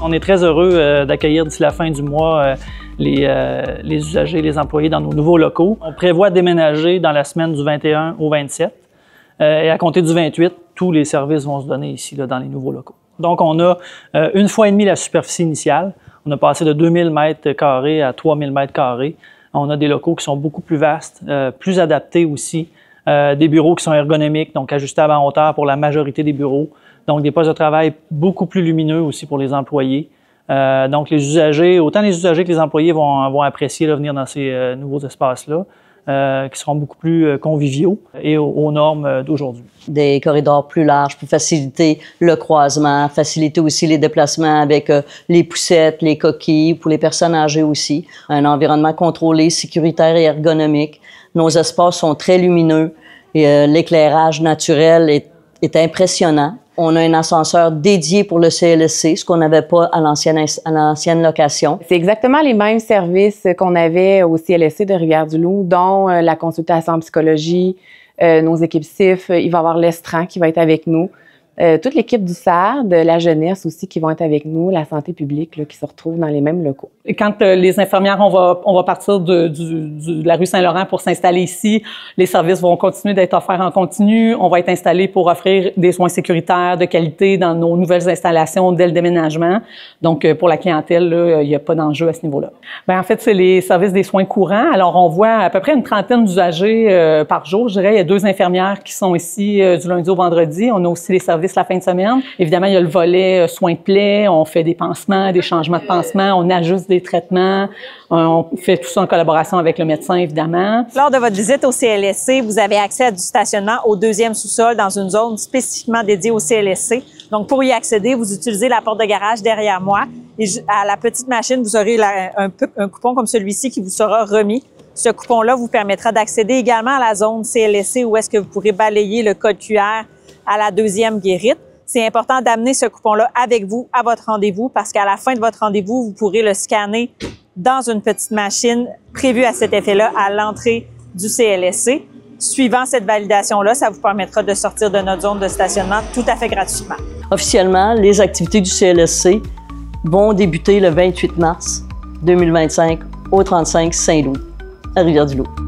On est très heureux d'accueillir d'ici la fin du mois les usagers, les employés dans nos nouveaux locaux. On prévoit déménager dans la semaine du 21 au 27 et à compter du 28, tous les services vont se donner ici là, dans les nouveaux locaux. Donc on a 1,5 fois la superficie initiale. On a passé de 2000 mètres carrés à 3000 mètres carrés. On a des locaux qui sont beaucoup plus vastes, plus adaptés aussi. Des bureaux qui sont ergonomiques, donc ajustables en hauteur pour la majorité des bureaux. Donc, des postes de travail beaucoup plus lumineux aussi pour les employés. Donc, les usagers, autant les usagers que les employés vont apprécier là, venir dans ces nouveaux espaces-là, qui seront beaucoup plus conviviaux et aux normes d'aujourd'hui. Des corridors plus larges pour faciliter le croisement, faciliter aussi les déplacements avec les poussettes, les coquilles, pour les personnes âgées aussi. Un environnement contrôlé, sécuritaire et ergonomique. Nos espaces sont très lumineux et l'éclairage naturel est impressionnant. On a un ascenseur dédié pour le CLSC, ce qu'on n'avait pas à l'ancienne location. C'est exactement les mêmes services qu'on avait au CLSC de Rivière-du-Loup, dont la consultation en psychologie, nos équipes CIF, il va y avoir l'Estran qui va être avec nous. Toute l'équipe du SAR, de la jeunesse aussi qui vont être avec nous, la santé publique là, qui se retrouve dans les mêmes locaux. Quand les infirmières, on va partir de la rue Saint-Laurent pour s'installer ici, les services vont continuer d'être offerts en continu. On va être installés pour offrir des soins sécuritaires de qualité dans nos nouvelles installations dès le déménagement. Donc, pour la clientèle, là, il n'y a pas d'enjeu à ce niveau-là. Bien, en fait, c'est les services des soins courants. Alors, on voit à peu près une trentaine d'usagers par jour. Je dirais, il y a 2 infirmières qui sont ici du lundi au vendredi. On a aussi les services la fin de semaine. Évidemment, il y a le volet soins de plaie, on fait des pansements, des changements de pansements, on ajuste des traitements, on fait tout ça en collaboration avec le médecin, évidemment. Lors de votre visite au CLSC, vous avez accès à du stationnement au 2e sous-sol dans une zone spécifiquement dédiée au CLSC. Donc, pour y accéder, vous utilisez la porte de garage derrière moi et à la petite machine, vous aurez un coupon comme celui-ci qui vous sera remis. Ce coupon-là vous permettra d'accéder également à la zone CLSC où est-ce que vous pourrez balayer le code QR à la 2e guérite. C'est important d'amener ce coupon-là avec vous à votre rendez-vous parce qu'à la fin de votre rendez-vous, vous pourrez le scanner dans une petite machine prévue à cet effet-là à l'entrée du CLSC. Suivant cette validation-là, ça vous permettra de sortir de notre zone de stationnement tout à fait gratuitement. Officiellement, les activités du CLSC vont débuter le 28 mars 2025 au 35 Saint-Louis, à Rivière-du-Loup.